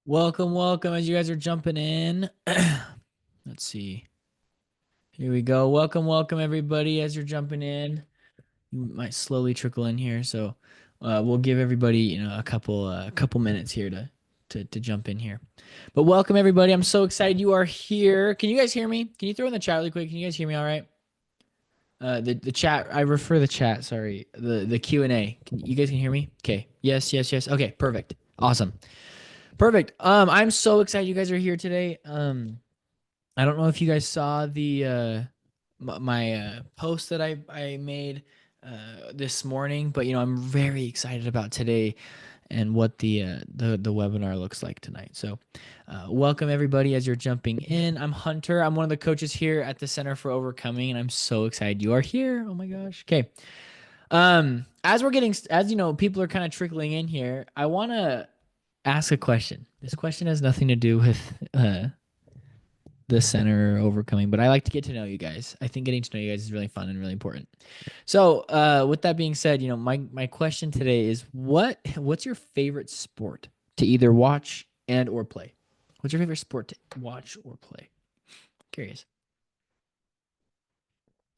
Welcome as you guys are jumping in. Let's see. Here we go. Welcome everybody as you're jumping in. You might slowly trickle in here, so we'll give everybody, a couple minutes here to jump in here. But welcome everybody. I'm so excited you are here. Can you guys hear me? Can you throw in the chat really quick? Can you guys hear me all right? The chat, I refer the chat, sorry. The Q&A. You guys can hear me? Okay. Yes. Okay, perfect. Awesome. Perfect. I'm so excited you guys are here today. I don't know if you guys saw the my post that I made this morning, but I'm very excited about today and what the webinar looks like tonight. So, welcome everybody as you're jumping in. I'm Hunter. I'm one of the coaches here at the Center for Overcoming, and I'm so excited you are here. Oh my gosh. Okay. As people are kind of trickling in here, I want to ask a question. This question has nothing to do with the center overcoming, but I like to get to know you guys. I think getting to know you guys is really fun and really important. So, with that being said, my question today is what's your favorite sport to either watch and or play? What's your favorite sport to watch or play? Curious.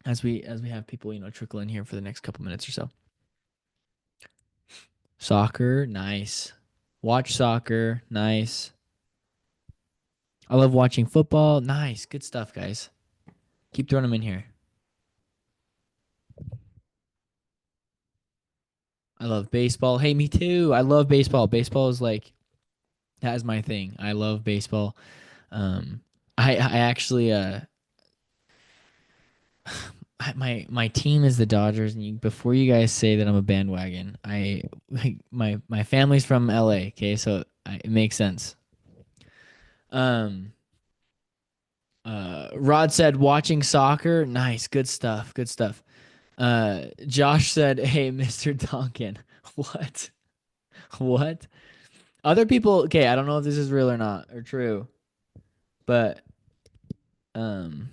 As we have people, trickle in here for the next couple minutes or so. Soccer, nice. Watch soccer, nice. I love watching football. Nice. Good stuff, guys. Keep throwing them in here. I love baseball. Hey, me too. I love baseball. Baseball is like that is my thing. I love baseball. Um I actually my team is the Dodgers, and before you guys say that I'm a bandwagon, my family's from LA, okay? So it makes sense. Um Rod said watching soccer. Nice. Good stuff. Good stuff. Josh said, "Hey, Mr. Duncan." What? What? Other people, okay, I don't know if this is real or not or true, but um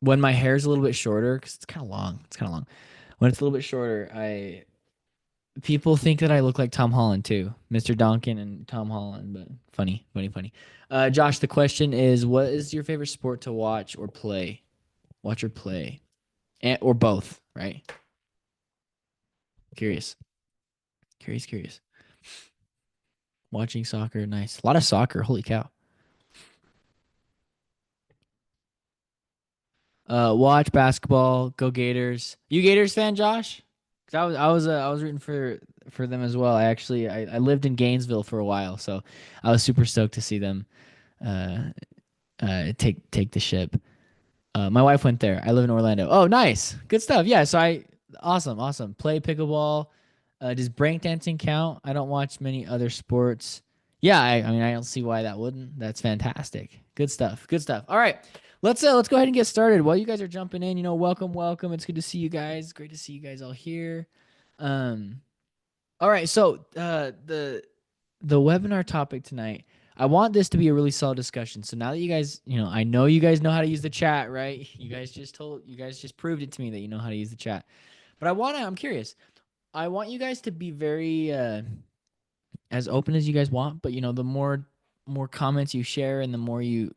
when my hair is a little bit shorter, because it's kind of long, when it's a little bit shorter, I people think that I look like Tom Holland too, Mr. Donkin and Tom Holland. But funny. Josh, the question is, what is your favorite sport to watch or play? Watch or play, or both, right? Curious, curious. Watching soccer, nice. A lot of soccer. Holy cow. Watch basketball. Go Gators. You Gators fan, Josh? 'Cause I was rooting for them as well. I lived in Gainesville for a while, so I was super stoked to see them uh take the ship. My wife went there. I live in Orlando. Oh, nice, good stuff. Yeah, so awesome. Play pickleball. Does breakdancing count? I don't watch many other sports. Yeah, I mean I don't see why that wouldn't. That's fantastic. Good stuff. Good stuff. All right. Let's go ahead and get started. While you guys are jumping in, welcome. It's good to see you guys. Great to see you guys all here. Um, all right, so the webinar topic tonight, I want this to be a really solid discussion. So now that you guys, I know you guys know how to use the chat, right? You guys just proved it to me that you know how to use the chat. But I'm curious. I want you guys to be very as open as you guys want, but the more comments you share and the more you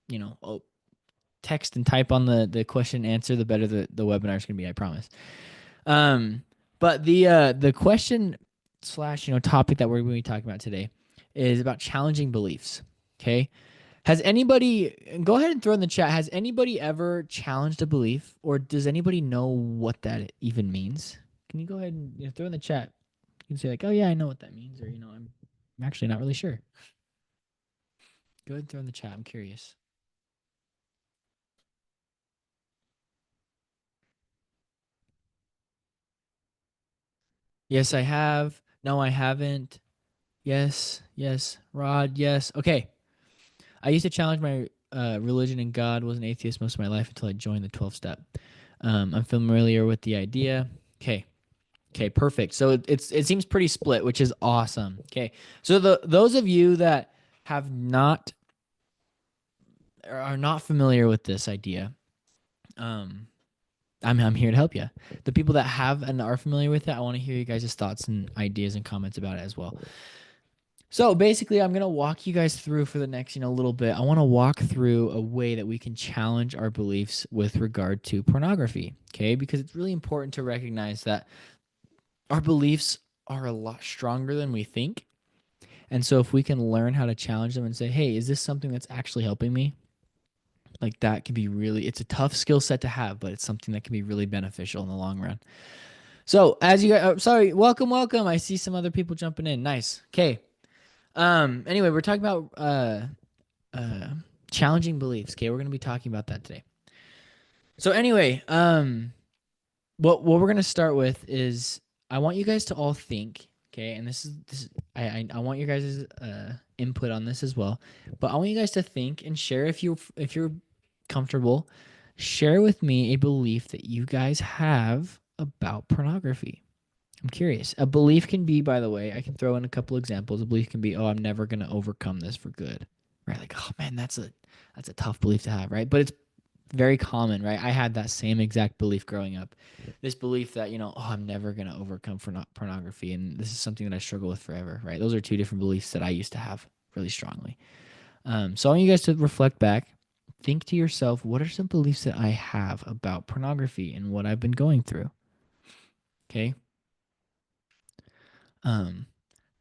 you know, oh, text and type on the question and answer, the better the webinar is going to be, I promise. But the question slash topic that we're going to be talking about today is about challenging beliefs. Okay. Has anybody, go ahead and throw in the chat, has anybody ever challenged a belief, or does anybody know what that even means? Can you go ahead and throw in the chat? You can say like, oh yeah, I know what that means, or I'm actually not really sure. Go ahead and throw in the chat. I'm curious. Yes, I have. No, I haven't. Yes. Rod, yes. Okay. I used to challenge my religion and God. Was an atheist most of my life until I joined the 12 step. I'm familiar with the idea. Okay, perfect. So it seems pretty split, which is awesome. Okay, so those of you that have not are not familiar with this idea, um, I'm here to help you. The people that have and are familiar with it, I want to hear you guys' thoughts and ideas and comments about it as well. So basically, I'm gonna walk you guys through for the next, little bit. I want to walk through a way that we can challenge our beliefs with regard to pornography. Okay, because it's really important to recognize that our beliefs are a lot stronger than we think. And so if we can learn how to challenge them and say, "Hey, is this something that's actually helping me?" Like that can be really, it's a tough skill set to have, but it's something that can be really beneficial in the long run. So as you guys, sorry, welcome, welcome. I see some other people jumping in. Nice. Okay. Anyway, we're talking about uh challenging beliefs. Okay, we're gonna be talking about that today. So anyway, what we're gonna start with is I want you guys to all think. Okay, and this is I want you guys' input on this as well. But I want you guys to think and share if you're comfortable. Share with me a belief that you guys have about pornography. I'm curious. A belief can be, by the way, I can throw in a couple examples. A belief can be, oh, I'm never gonna overcome this for good. Right? Like, oh man, that's a tough belief to have, right? But it's very common, right? I had that same exact belief growing up. This belief that, oh, I'm never gonna overcome for not pornography, and this is something that I struggle with forever, right? Those are two different beliefs that I used to have really strongly. So I want you guys to reflect back, think to yourself, what are some beliefs that I have about pornography and what I've been going through? Okay. Um,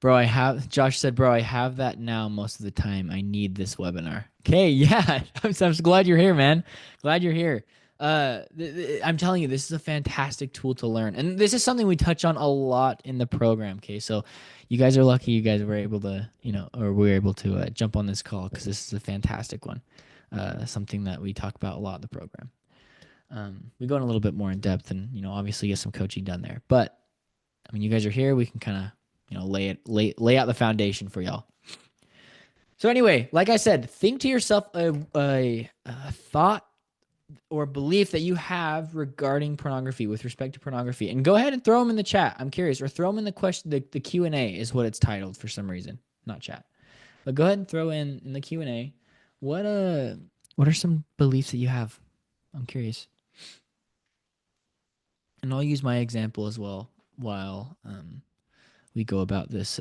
Bro, Josh said, bro, I have that now most of the time. I need this webinar. Okay, yeah. I'm glad you're here, man. Glad you're here. I'm telling you, this is a fantastic tool to learn. And this is something we touch on a lot in the program. Okay, so you guys are lucky you guys were able to, or we were able to jump on this call because this is a fantastic one. Something that we talk about a lot in the program. We go in a little bit more in depth and, obviously get some coaching done there. But I mean, you guys are here. We can kind of, lay out the foundation for y'all. So anyway, like I said, think to yourself a thought or belief that you have regarding pornography with respect to pornography, and go ahead and throw them in the chat. I'm curious, or throw them in the question. The Q&A is what it's titled for some reason, not chat. But go ahead and throw in the Q&A. What uh, what are some beliefs that you have? I'm curious, and I'll use my example as well while we go about this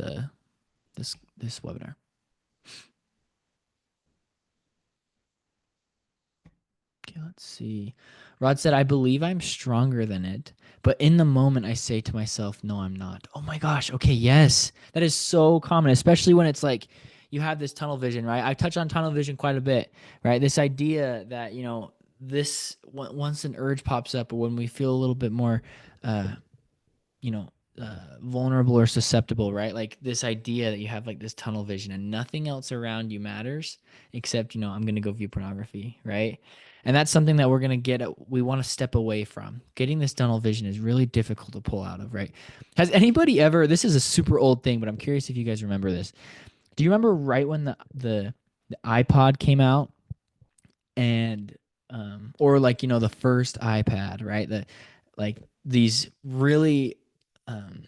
webinar. Okay, let's see. Rod said, I believe I'm stronger than it, but in the moment I say to myself, no, I'm not. Oh my gosh. Okay, yes. That is so common, especially when it's like you have this tunnel vision, right? I touch on tunnel vision quite a bit, right? This idea that, once an urge pops up or when we feel a little bit more uh, you know, vulnerable or susceptible, right? Like this idea that you have like this tunnel vision and nothing else around you matters except, I'm going to go view pornography, right? And that's something that we're going to we want to step away from. Getting this tunnel vision is really difficult to pull out of, right? Has anybody ever, this is a super old thing, but I'm curious if you guys remember this. Do you remember right when the iPod came out and, or like, the first iPad, right? Like these really, um,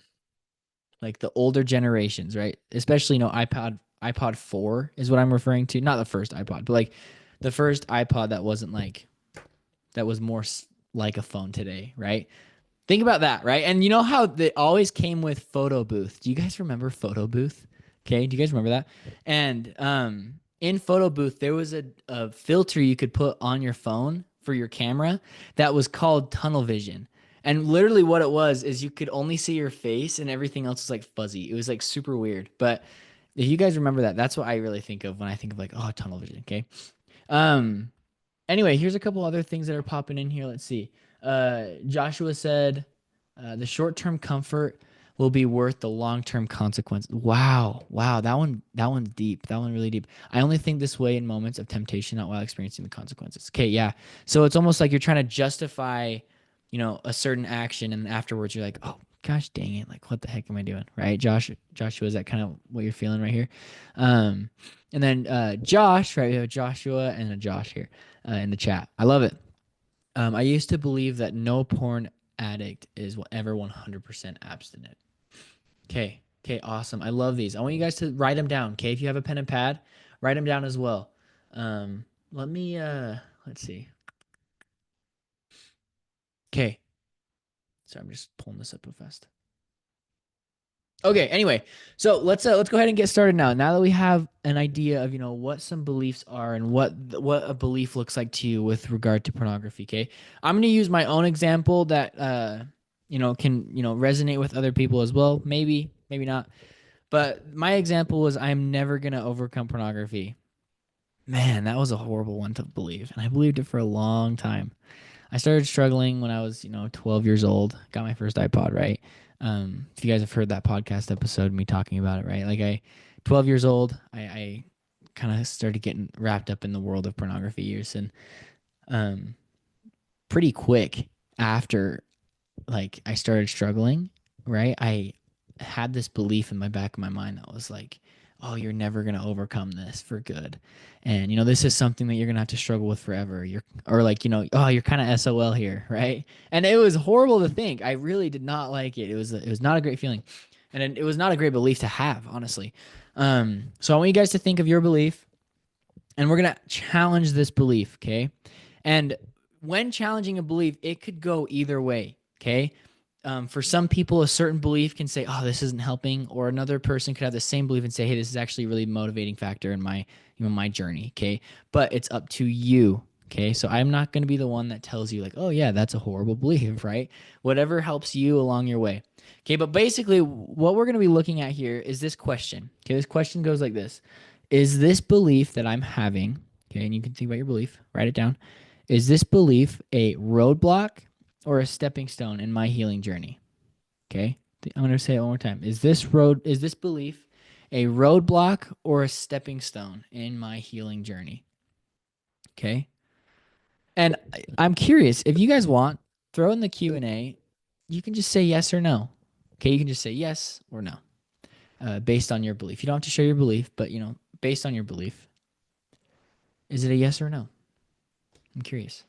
like the older generations, right? Especially, iPod 4 is what I'm referring to. Not the first iPod, but like the first iPod that wasn't like that was more like a phone today, right? Think about that, right? And you know how they always came with photo booth. Do you guys remember photo booth? Okay, do you guys remember that? And in photo booth, there was a filter you could put on your phone for your camera that was called tunnel vision. And literally, what it was is you could only see your face, and everything else was like fuzzy. It was like super weird. But if you guys remember that, that's what I really think of when I think of like, oh, tunnel vision. Okay. Um, Anyway, here's a couple other things that are popping in here. Let's see. Joshua said, "The short-term comfort will be worth the long-term consequence." Wow, wow, that one's deep. That one really deep. I only think this way in moments of temptation, not while experiencing the consequences. Okay, yeah. So it's almost like you're trying to justify, a certain action, and afterwards you're like, "Oh, gosh, dang it! Like, what the heck am I doing?" Right, Joshua, is that kind of what you're feeling right here? Um, and then Josh, right? We have a Joshua and a Josh here in the chat. I love it. I used to believe that no porn addict is ever 100% abstinent. Okay. Okay. Awesome. I love these. I want you guys to write them down. Okay. If you have a pen and pad, write them down as well. Let me, let's see. Okay. Sorry, I'm just pulling this up real fast. Okay, anyway, so let's go ahead and get started now. Now that we have an idea of, what some beliefs are and what a belief looks like to you with regard to pornography, okay? I'm going to use my own example that can, resonate with other people as well. Maybe, maybe not. But my example was I'm never going to overcome pornography. Man, that was a horrible one to believe, and I believed it for a long time. I started struggling when I was, 12 years old. Got my first iPod, right? If you guys have heard that podcast episode, me talking about it, right? 12 years old, I kind of started getting wrapped up in the world of pornography years, and um, pretty quick after I started struggling, right? I had this belief in my back of my mind that was like, oh, you're never going to overcome this for good. And this is something that you're going to have to struggle with forever. Oh, you're kind of SOL here, right? And it was horrible to think. I really did not like it. It was not a great feeling. And it was not a great belief to have, honestly. So I want you guys to think of your belief, and we're going to challenge this belief, okay? And when challenging a belief, it could go either way, okay? For some people, a certain belief can say, "Oh, this isn't helping," or another person could have the same belief and say, "Hey, this is actually a really motivating factor in my journey." Okay, but it's up to you. Okay, so I'm not going to be the one that tells you like, "Oh yeah, that's a horrible belief," right? Whatever helps you along your way. Okay, but basically, what we're going to be looking at here is this question. Okay, this question goes like this: Is this belief that I'm having? Okay, and you can think about your belief, write it down. Is this belief a roadblock or a stepping stone in my healing journey? Okay. I'm going to say it one more time. Is this belief a roadblock or a stepping stone in my healing journey? Okay. And I'm curious if you guys want, throw in the Q&A. You can just say yes or no. Okay. You can just say yes or no based on your belief. You don't have to share your belief, but, based on your belief, is it a yes or no? I'm curious.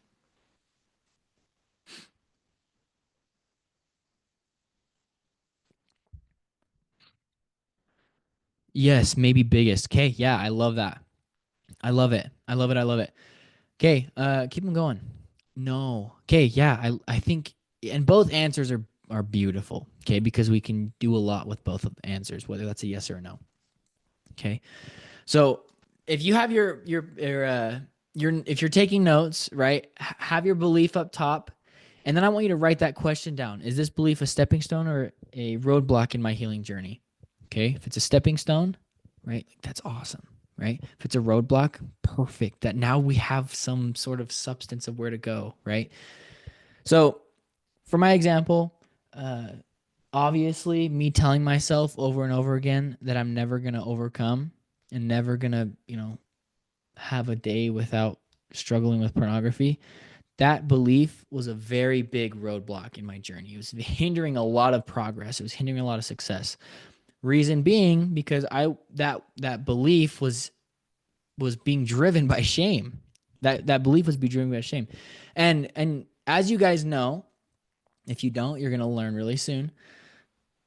Yes, maybe biggest. Okay. Yeah. I love that. I love it. I love it. I love it. Okay, keep them going. No. Okay, yeah, I think, and both answers are beautiful. Okay, because we can do a lot with both of the answers, whether that's a yes or a no. Okay, so if you have your if you're taking notes, right, have your belief up top, and then I want you to write that question down. Is this belief a stepping stone or a roadblock in my healing journey? Okay, if it's a stepping stone, right, that's awesome, right? If it's a roadblock, perfect. That now we have some sort of substance of where to go, right? So, for my example, uh, obviously, me telling myself over and over again that I'm never gonna overcome and never gonna, have a day without struggling with pornography. That belief was a very big roadblock in my journey. It was hindering a lot of progress. It was hindering a lot of success. Reason being because that belief was being driven by shame. That belief was being driven by shame. And as you guys know, if you don't, you're gonna learn really soon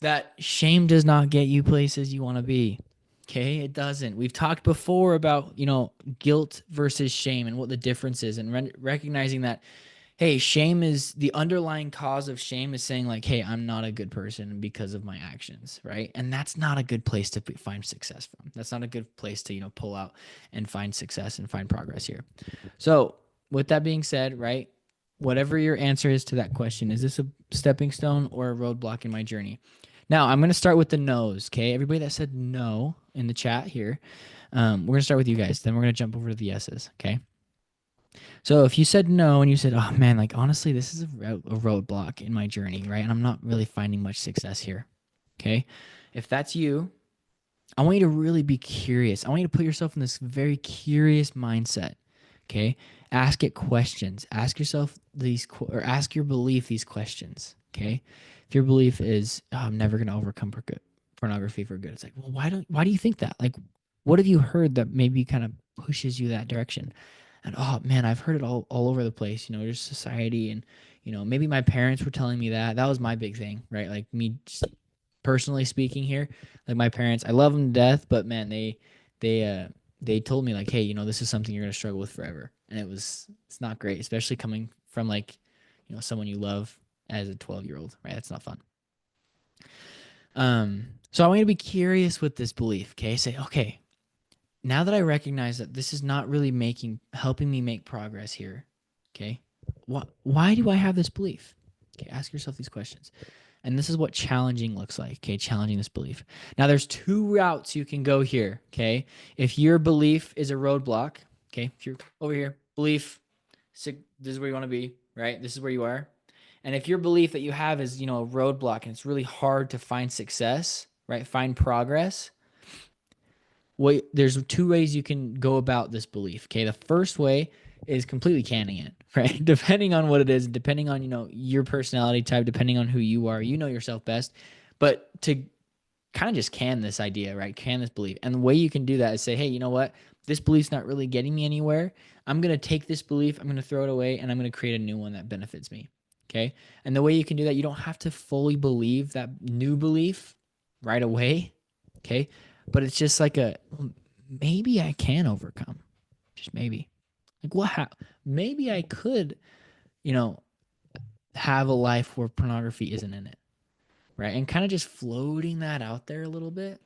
that shame does not get you places you want to be. Okay, it doesn't. We've talked before about, guilt versus shame and what the difference is, and recognizing that, hey, shame is the underlying cause of shame is saying like, hey, I'm not a good person because of my actions, right? And that's not a good place to find success from. That's not a good place to, pull out and find success and find progress here. So, with that being said, right, whatever your answer is to that question, is this a stepping stone or a roadblock in my journey? Now, I'm going to start with the no's, okay? Everybody that said no in the chat here, we're going to start with you guys. Then we're going to jump over to the yeses, okay? So if you said no and you said, oh man, like honestly, this is a roadblock in my journey, right? And I'm not really finding much success here, okay? If that's you, I want you to really be curious. I want you to put yourself in this very curious mindset. Okay. Ask it questions. Ask yourself or ask your belief these questions. Okay. If your belief is, oh, I'm never going to overcome pornography for good, it's like, well, why do you think that? Like, what have you heard that maybe kind of pushes you that direction? And oh man, I've heard it all over the place, just society and, maybe my parents were telling me that. That was my big thing, right? Like me just personally speaking here, like my parents, I love them to death, but man, they uh they told me like, hey, this is something you're gonna struggle with forever, and it's not great, especially coming from like, someone you love as a 12-year-old, right? That's not fun. So I want you to be curious with this belief. Okay, say, okay, now that I recognize that this is not really helping me make progress here. Okay, why do I have this belief? Okay, ask yourself these questions. And this is what challenging looks like. Okay, challenging this belief. Now, there's two routes you can go here. Okay, if your belief is a roadblock, okay, if you're over here, belief, this is where you want to be, right? This is where you are. And if your belief that you have is, a roadblock and it's really hard to find success, right? Find progress, there's two ways you can go about this belief. Okay, the first way is completely canning it, right? Depending on what it is, depending on your personality type, depending on who you are, you know yourself best. But to kind of just can this idea, right? Can this belief, and the way you can do that is say, hey, you know what? This belief's not really getting me anywhere. I'm gonna take this belief, I'm gonna throw it away, and I'm gonna create a new one that benefits me. Okay, and the way you can do that, you don't have to fully believe that new belief right away. Okay, but it's just like maybe I can overcome. Just maybe. Like maybe I could, you know, have a life where pornography isn't in it. Right. And kind of just floating that out there a little bit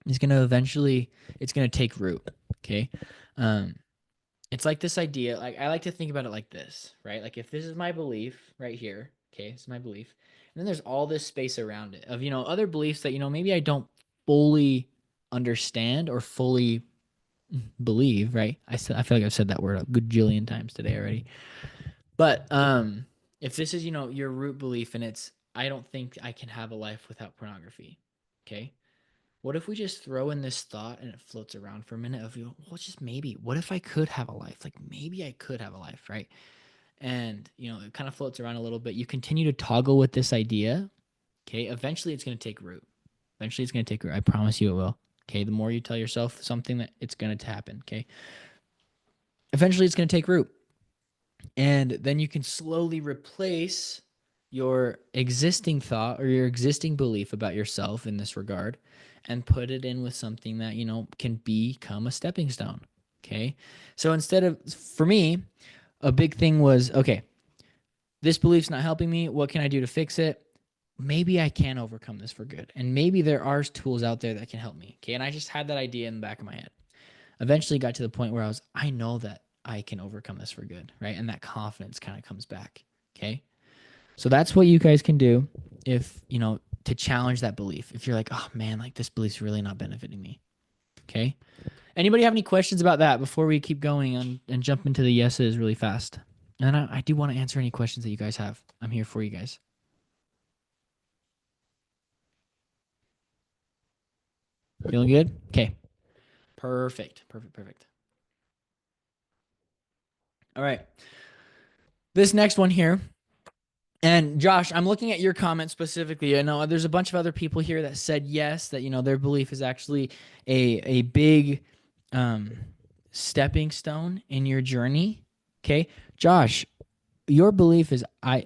is gonna eventually it's gonna take root. Okay. Um, it's like this idea, like I like to think about it like this, right? Like if this is my belief right here, okay, this is my belief. And then there's all this space around it of, other beliefs that, maybe I don't fully understand or fully believe, right? I feel like I've said that word a good jillion times today already. But if this is, your root belief and it's I don't think I can have a life without pornography. Okay? What if we just throw in this thought and it floats around for a minute of well, just maybe. What if I could have a life? Like maybe I could have a life, right? And it kind of floats around a little bit. You continue to toggle with this idea. Okay, eventually it's gonna take root. Eventually it's gonna take root. I promise you it will. Okay, the more you tell yourself something that it's gonna happen. Okay, eventually it's gonna take root. And then you can slowly replace your existing thought or your existing belief about yourself in this regard and put it in with something that, can become a stepping stone. Okay. So for me, a big thing was, okay, this belief's not helping me. What can I do to fix it? Maybe I can overcome this for good. And maybe there are tools out there that can help me. Okay. And I just had that idea in the back of my head. Eventually got to the point where I know that I can overcome this for good, right? And that confidence kind of comes back. Okay. So that's what you guys can do if, to challenge that belief. If you're like, oh man, like this belief's really not benefiting me. Okay. Anybody have any questions about that before we keep going and jump into the yeses really fast? And I do want to answer any questions that you guys have. I'm here for you guys. Feeling good? Okay. Perfect. Perfect. Perfect. All right. This next one here. And Josh, I'm looking at your comment specifically. I know there's a bunch of other people here that said yes, that their belief is actually a big um, stepping stone in your journey. Okay, Josh, your belief is I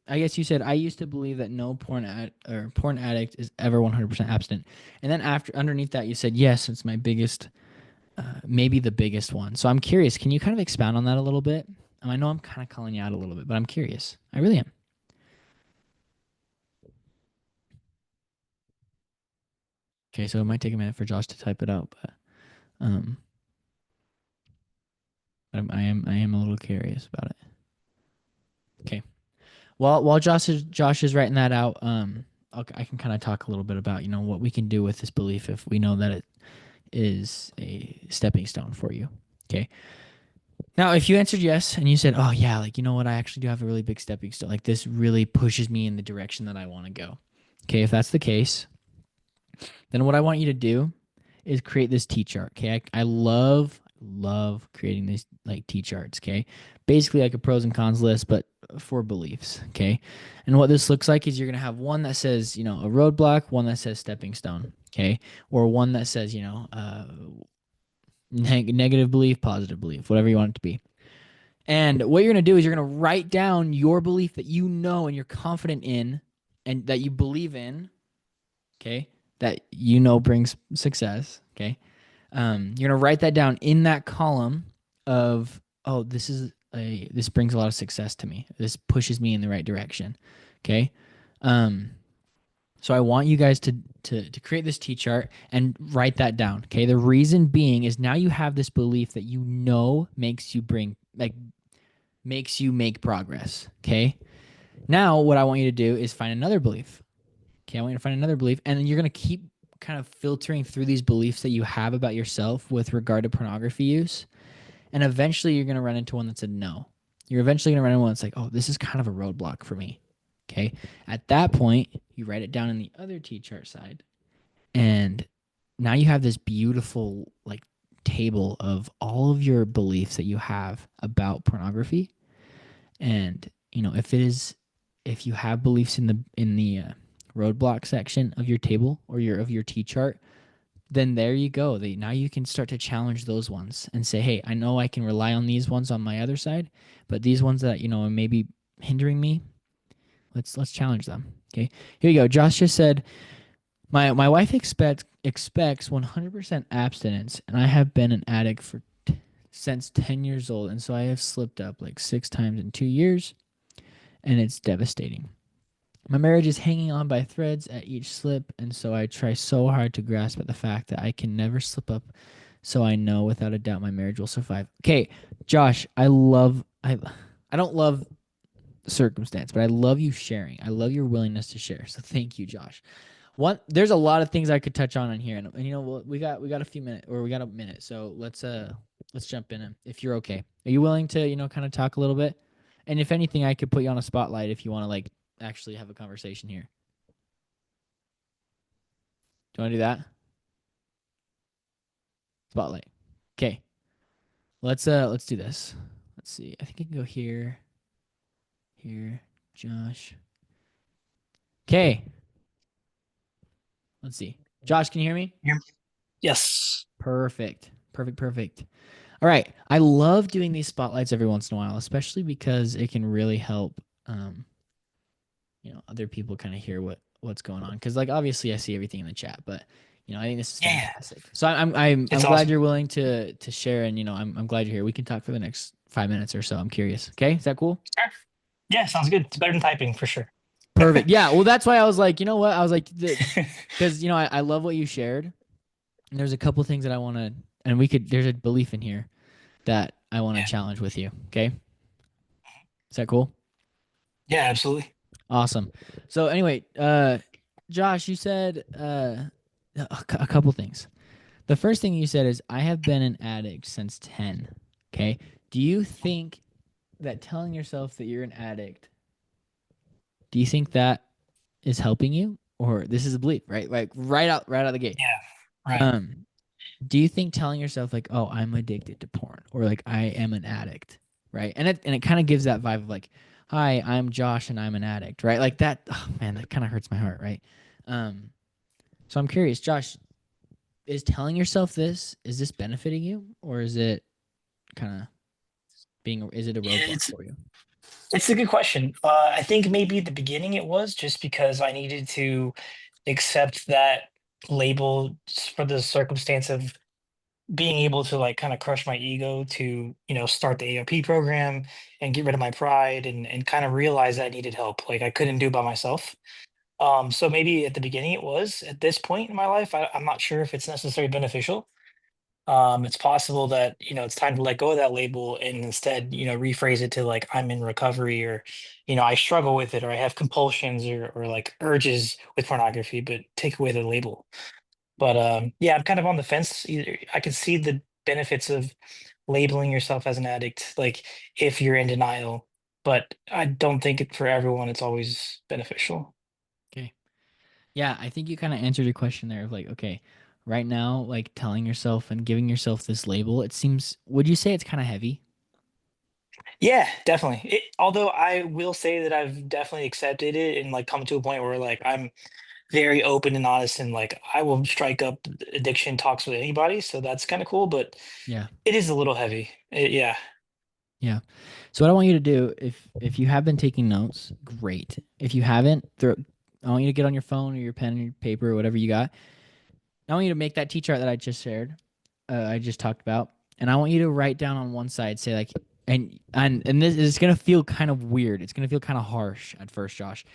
guess you said I used to believe that no porn addict is ever 100% abstinent, and then after underneath that you said yes, it's my biggest, maybe the biggest one. So I'm curious. Can you kind of expound on that a little bit? I know I'm kind of calling you out a little bit, but I'm curious. I really am. Okay, so it might take a minute for Josh to type it out, but um, I am a little curious about it. Okay, while Josh is writing that out, I can kind of talk a little bit about what we can do with this belief if we know that it is a stepping stone for you. Okay, now if you answered yes and you said, oh yeah, like what, I actually do have a really big stepping stone, like this really pushes me in the direction that I want to go. Okay, if that's the case, then what I want you to do is create this T chart. Okay, I love creating these like T charts. Okay, basically like a pros and cons list, but for beliefs. Okay, and what this looks like is you're gonna have one that says a roadblock, one that says stepping stone. Okay, or one that says negative belief, positive belief, whatever you want it to be. And what you're gonna do is you're gonna write down your belief that you know and you're confident in, and that you believe in. Okay, that brings success. Okay, you're gonna write that down in that column of, oh, this brings a lot of success to me. This pushes me in the right direction. Okay, um, So I want you guys to create this T chart and write that down. Okay. The reason being is now you have this belief that you know makes you make progress. Okay. Now what I want you to do is find another belief. Okay. I want you to find another belief, and then you're gonna keep kind of filtering through these beliefs that you have about yourself with regard to pornography use. And eventually you're gonna run into one that said no. You're eventually gonna run into one that's like, oh, this is kind of a roadblock for me. Okay. At that point, you write it down in the other T chart side. And now you have this beautiful like table of all of your beliefs that you have about pornography. And if you have beliefs in the roadblock section of your table or your T chart, then there you go. Now you can start to challenge those ones and say, hey, I know I can rely on these ones on my other side, but these ones that are maybe hindering me, let's challenge them. Okay, here you go. Josh just said my wife expects 100% abstinence, and I have been an addict since 10 years old, and so I have slipped up like 6 times in 2 years, and it's devastating. My marriage is hanging on by threads at each slip, and so I try so hard to grasp at the fact that I can never slip up, so I know without a doubt my marriage will survive. Okay, Josh, I don't love circumstance, but I love you sharing. I love your willingness to share. So thank you, Josh. There's a lot of things I could touch on in here, and we got a few minutes, or we got a minute, so let's jump in if you're okay. Are you willing to kind of talk a little bit? And if anything, I could put you on a spotlight if you want to like actually have a conversation here. Do you want to do that? Spotlight. Okay. Let's do this. Let's see. I think I can go here, here, Josh. Okay. Let's see. Josh, can you hear me? Yes. Perfect. Perfect. Perfect. All right. I love doing these spotlights every once in a while, especially because it can really help other people kind of hear what's going on. Because like obviously I see everything in the chat, but I think this is Yeah. fantastic. So I'm It's glad awesome. you're willing to share, and I'm glad you're here. We can talk for the next 5 minutes or so. I'm curious. Okay, is that cool? Sure. Yeah, sounds good. It's better than typing for sure. Perfect. Yeah. Well, that's why I was like, you know what? I was like, because I love what you shared. And there's a couple things that I want to, and there's a belief in here that I want to Yeah. challenge with you. Okay, is that cool? Yeah, absolutely. Awesome. So anyway, Josh, you said a couple things. The first thing you said is I have been an addict since 10. Okay. Do you think that telling yourself that you're an addict, do you think that is helping you, or this is a belief, right? Like right out the gate. Yeah. Right. Um, do you think telling yourself like, "Oh, I'm addicted to porn," or like, "I am an addict," right? And it kind of gives that vibe of like, "Hi, I'm Josh and I'm an addict," right? Like that. Oh man, that kind of hurts my heart, right? Um, so I'm curious, Josh, is telling yourself this, is this benefiting you, or is it kind of is it a Yeah, roadblock it's for you? it's a good question. I think maybe at the beginning it was just because I needed to accept that label for the circumstance of being able to like kind of crush my ego to, start the AOP program and get rid of my pride and kind of realize that I needed help. Like I couldn't do it by myself. So maybe at the beginning it was. At this point in my life, I'm not sure if it's necessarily beneficial. It's possible that it's time to let go of that label and instead rephrase it to like I'm in recovery, or I struggle with it, or I have compulsions or like urges with pornography, but take away the label. But yeah, I'm kind of on the fence. Either I can see the benefits of labeling yourself as an addict, like if you're in denial, but I don't think for everyone it's always beneficial. Okay. Yeah, I think you kind of answered your question there of like, okay, right now, like telling yourself and giving yourself this label, it seems, would you say it's kind of heavy? Yeah, definitely. Although I will say that I've definitely accepted it and like come to a point where like I'm very open and honest and like I will strike up addiction talks with anybody. So that's kind of cool, but Yeah. it is a little heavy. Yeah. Yeah. So what I want you to do, if you have been taking notes, great. If you haven't, I want you to get on your phone or your pen or your paper or whatever you got. I want you to make that T chart that I just shared, I just talked about, and I want you to write down on one side, say like, and this is gonna feel kind of weird. It's gonna feel kind of harsh at first, Josh.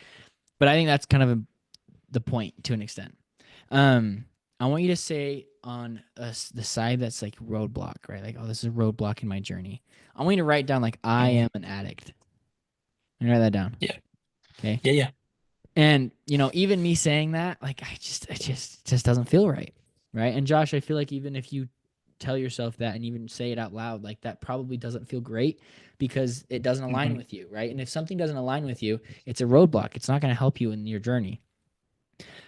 But I think that's kind of the point to an extent. Um, I want you to say on the side that's like roadblock, right? Like, oh, this is a roadblock in my journey. I want you to write down like I Mhm. am an addict. And write that down. Yeah. Okay. Yeah. Yeah. And even me saying that, like it just doesn't feel right. Right. And Josh, I feel like even if you tell yourself that and even say it out loud, like that probably doesn't feel great because it doesn't align Hmm. with you, right? And if something doesn't align with you, it's a roadblock. It's not going to help you in your journey.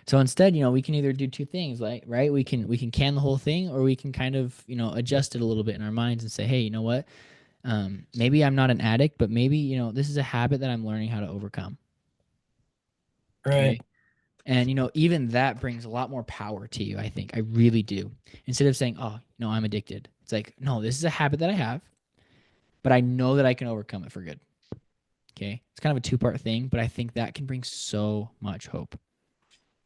So instead, we can either do two things, like, right? We can can the whole thing, or we can kind of, adjust it a little bit in our minds and say, hey, you know what? Maybe I'm not an addict, but maybe, this is a habit that I'm learning how to overcome. Right. Okay. And even that brings a lot more power to you, I think. I really do. Instead of saying, "Oh, no, I'm addicted." It's like, "No, this is a habit that I have, but I know that I can overcome it for good." Okay? It's kind of a two-part thing, but I think that can bring so much hope.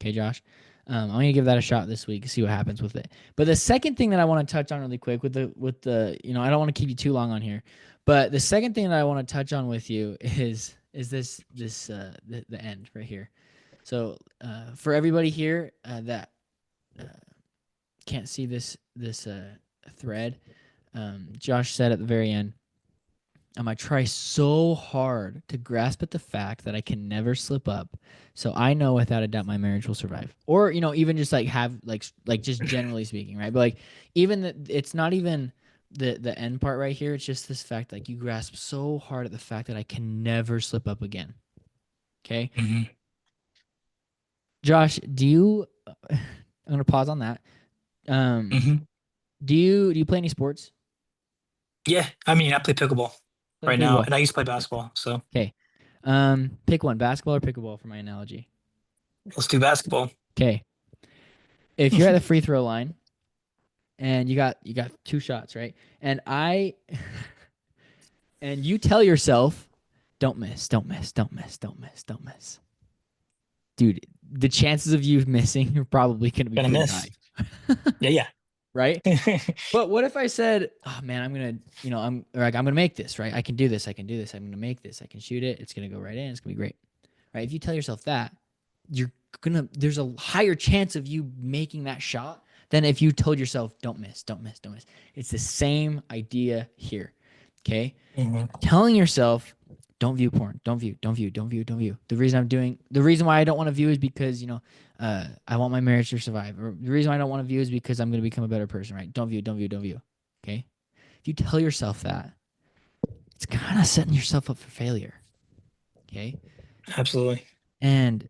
Okay, Josh? I'm going to give that a shot this week, see what happens with it. But the second thing that I want to touch on really quick with the, I don't want to keep you too long on here, but the second thing that I want to touch on with you is the end right here. So, for everybody here that uh, can't see this thread, Josh said at the very end, I try so hard to grasp at the fact that I can never slip up. So I know without a doubt my marriage will survive. Or, even just like have like just generally speaking, right? But like even it's not even the end part right here. It's just this fact like you grasp so hard at the fact that I can never slip up again. Okay? Hmm. Josh, do you I'm going to pause on that. Um Hmm. do you play any sports? Yeah. I mean, I play pickleball Play right now, pickleball. and I used to play basketball. So Okay. Pick one, basketball or pickleball for my analogy. let's do basketball. Okay. If you're at the free throw line and you got two shots, right? And I and you tell yourself, don't miss, don't miss, don't miss, don't miss, don't miss. Dude, the chances of you missing are probably going to be Gonna pretty high. miss. Yeah. Right? Yeah. But what if I said, "Oh man, I'm going to, I'm going to make this, right? I can do this. I can do this. I'm going to make this. I can shoot it. It's going to go right in. It's going to be great." Right? If you tell yourself that, you're there's a higher chance of you making that shot than if you told yourself, don't miss, don't miss, don't miss. It's the same idea here. Okay? Hmm. Telling yourself, don't view porn, don't view, don't view, don't view, don't view. The reason why I don't want to view is because, I want my marriage to survive. Or the reason why I don't want to view is because I'm going to become a better person, right? Don't view, don't view, don't view. Okay? If you tell yourself that, it's kind of setting yourself up for failure. Okay? Absolutely. And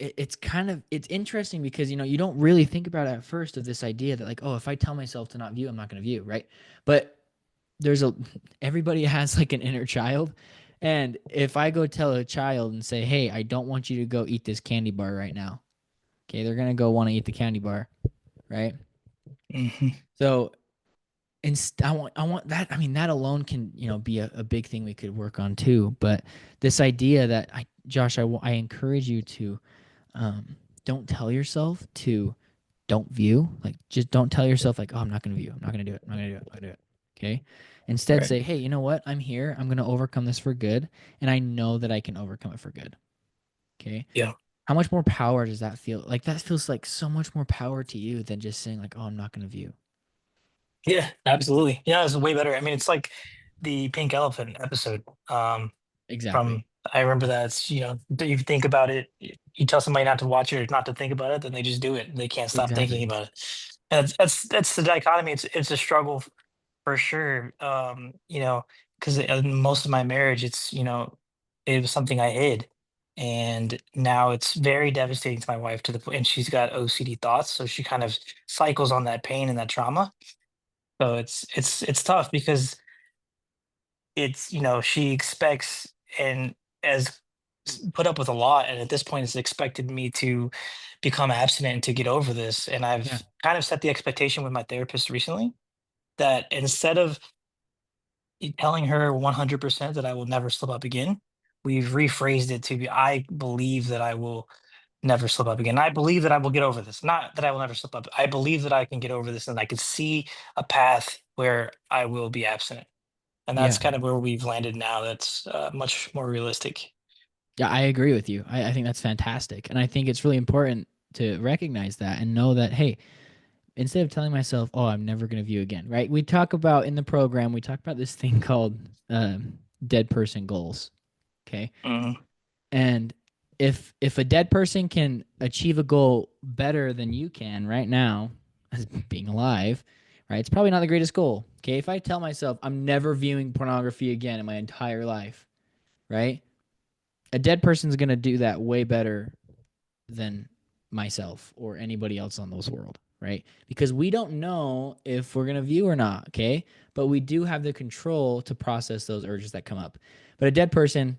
it's interesting because you don't really think about it at first of this idea that like, oh, if I tell myself to not view, I'm not going to view, right? But there's a everybody has like an inner child, and if I go tell a child and say, hey, I don't want you to go eat this candy bar right now, okay, they're going to go want to eat the candy bar, right? Hmm. So I want that. I mean, that alone can be a big thing we could work on too. But this idea that Josh, I encourage you to don't tell yourself to don't view. Like, just don't tell yourself like, oh, I'm not gonna view. I'm not gonna do it. I'm not gonna do it. I'm not gonna do it. Okay. Instead, Right. say, hey, you know what? I'm here. I'm gonna overcome this for good, and I know that I can overcome it for good. Okay. Yeah. How much more power does that feel? Like that feels like so much more power to you than just saying like, oh, I'm not gonna view. Yeah. Absolutely. Yeah. It's way better. I mean, it's like the pink elephant episode. From Exactly. I remember that it's you think about it, you tell somebody not to watch it or not to think about it, then they just do it. They can't stop thinking Exactly. about it. And that's the dichotomy. It's a struggle for sure. Because most of my marriage, it was something I hid, and now it's very devastating to my wife to the point, and she's got OCD thoughts, so she kind of cycles on that pain and that trauma. So it's tough because she expects and as put up with a lot, and at this point has expected me to become abstinent and to get over this, and Yeah. I've kind of set the expectation with my therapist recently that instead of telling her 100% that I will never slip up again, we've rephrased it to be I believe that I will never slip up again. I believe that I will get over this. Not that I will never slip up. I believe that I can get over this and I can see a path where I will be abstinent. And that's Yeah. kind of where we've landed now. That's much more realistic. Yeah, I agree with you. I think that's fantastic. And I think it's really important to recognize that and know that, hey, instead of telling myself, oh, I'm never going to view again, right? We talk about in the program, we talk about this thing called dead person goals. Okay. Mm, And if a dead person can achieve a goal better than you can right now, as being alive, right? It's probably not the greatest goal. Okay. If I tell myself I'm never viewing pornography again in my entire life, right? A dead person's going to do that way better than myself or anybody else on this world, right? Because we don't know if we're going to view or not, okay? But we do have the control to process those urges that come up. But a dead person,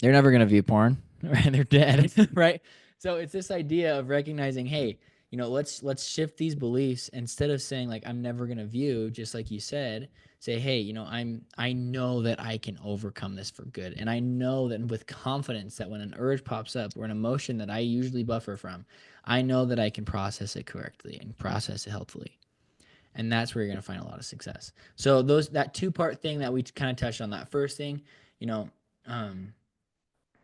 they're never going to view porn, right? They're dead, right? So it's this idea of recognizing, hey, let's shift these beliefs instead of saying like I'm never going to view, just like you said, say, hey, I know that I can overcome this for good. And I know that with confidence that when an urge pops up or an emotion that I usually buffer from, I know that I can process it correctly and process it healthfully. And that's where you're going to find a lot of success. So that two-part thing that we kind of touched on, that first thing, you know, um,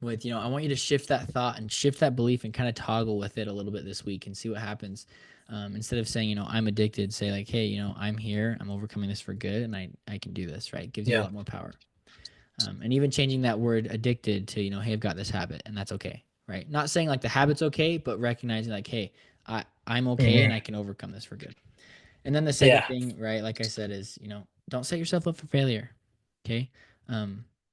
I want you to shift that thought and shift that belief and kind of toggle with it a little bit this week and see what happens. Instead of saying, I'm addicted, say like, hey, I'm here, I'm overcoming this for good, and I can do this, right? It gives you a yeah. lot more power. And even changing that word addicted to, hey, I've got this habit, and that's okay, right? Not saying like the habit's okay, but recognizing like, hey, I'm okay and Hmm. I can overcome this for good. And then the second Yeah. thing, right, like I said, is don't set yourself up for failure. Okay.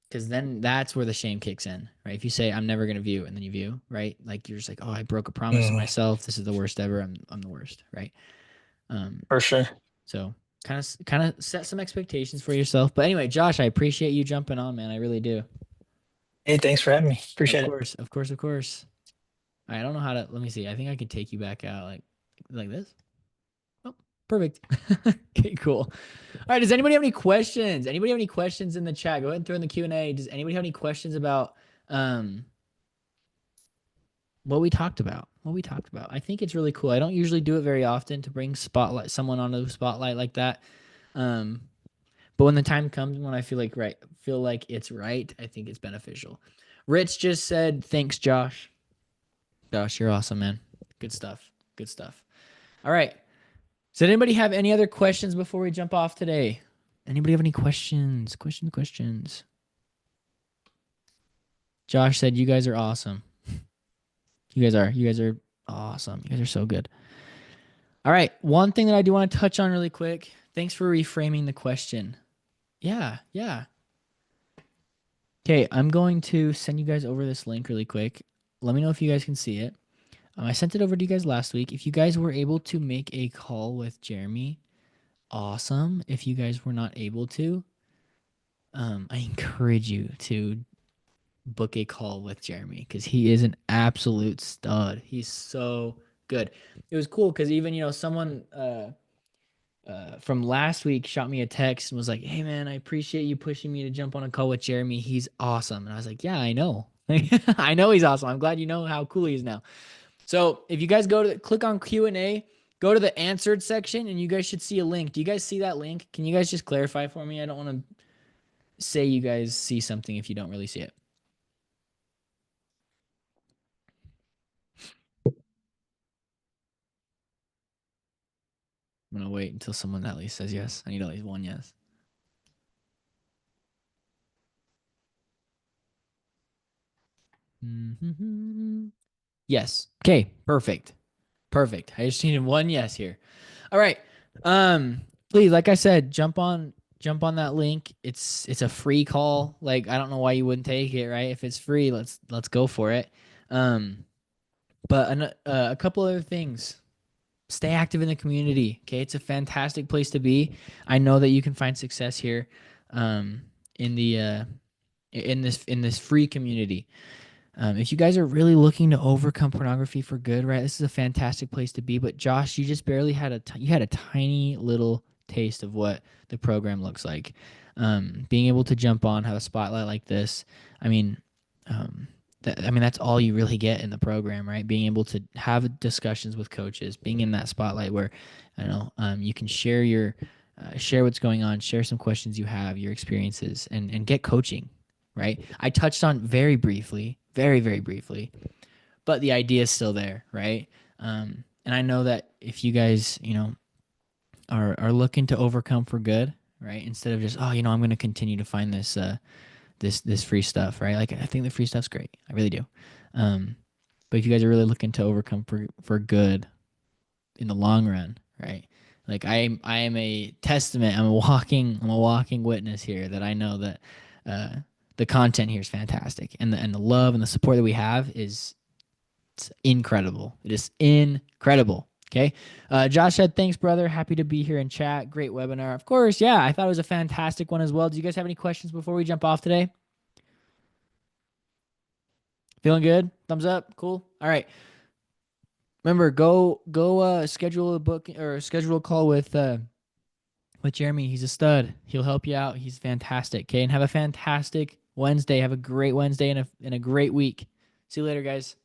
Because then that's where the shame kicks in, right? If you say I'm never gonna view, and then you view, right? Like you're just like, oh, I broke a promise to Hmm. myself. This is the worst ever. I'm the worst, right? Um, For sure. so kind of set some expectations for yourself. But anyway, Josh, I appreciate you jumping on, man. I really do. Hey, thanks for having me. Of Appreciate it. course, of course, of course. I don't know how to. Let me see. I think I could take you back out like this. Oh, perfect. Okay, cool. All right. Does anybody have any questions? Anybody have any questions in the chat? Go ahead and throw in the Q&A. Does anybody have any questions about um what we talked about? What we talked about? I think it's really cool. I don't usually do it very often to bring someone onto the spotlight like that. Um, but when the time comes when I feel like it's right, I think it's beneficial. Rich just said, "Thanks, Josh." Josh, you're awesome, man. Good stuff. Good stuff. All right. Does anybody have any other questions before we jump off today? Anybody have any questions? Questions. Josh said, "You guys are awesome. You guys are. You guys are awesome. You guys are so good." All right. One thing that I do want to touch on really quick. Thanks for reframing the question. Yeah. Yeah. Okay. I'm going to send you guys over this link really quick. Let me know if you guys can see it. I sent it over to you guys last week. If you guys were able to make a call with Jeremy, awesome. If you guys were not able to, I encourage you to book a call with Jeremy because he is an absolute stud. He's so good. It was cool because even someone from last week shot me a text and was like, "Hey man, I appreciate you pushing me to jump on a call with Jeremy. He's awesome." And I was like, "Yeah, I know. I know he's awesome. I'm glad you know how cool he is now." So if you guys click on Q&A, go to the answered section, and you guys should see a link. Do you guys see that link? Can you guys just clarify for me? I don't want to say you guys see something if you don't really see it. I'm gonna wait until someone at least says yes. I need at least one yes. Mm-hmm. Yes. Okay. Perfect. Perfect. I just needed one yes here. All right. Please, like I said, jump on that link. It's a free call. Like I don't know why you wouldn't take it, right? If it's free, let's go for it. Um, but a couple other things. Stay active in the community. Okay, it's a fantastic place to be. I know that you can find success here, um, in the in this free community. If you guys are really looking to overcome pornography for good, right? This is a fantastic place to be. But Josh, you just barely had you had a tiny little taste of what the program looks like. Being able to jump on, have a spotlight like this. I mean, um, that's all you really get in the program, right? Being able to have discussions with coaches, being in that spotlight where, I don't know, you can share what's going on, share some questions you have, your experiences, and get coaching, right? I touched on very, very briefly, but the idea is still there, right? And I know that if you guys, are looking to overcome for good, right? Instead of just, oh, I'm going to continue to find this free stuff, right? Like I think the free stuff's great, I really do. Um, but if you guys are really looking to overcome for good in the long run, right? Like I am a testament. I'm a walking witness here that I know that uh, the content here is fantastic, and the love and the support that we have is it's incredible. It is incredible. Okay. Josh said, thanks, brother. Happy to be here in chat. Great webinar. Of course. Yeah. I thought it was a fantastic one as well. Do you guys have any questions before we jump off today? Feeling good? Thumbs up. Cool. All right. Remember, go schedule a book or schedule a call with Jeremy. He's a stud. He'll help you out. He's fantastic. Okay. And have a fantastic Wednesday. Have a great Wednesday and a great week. See you later, guys.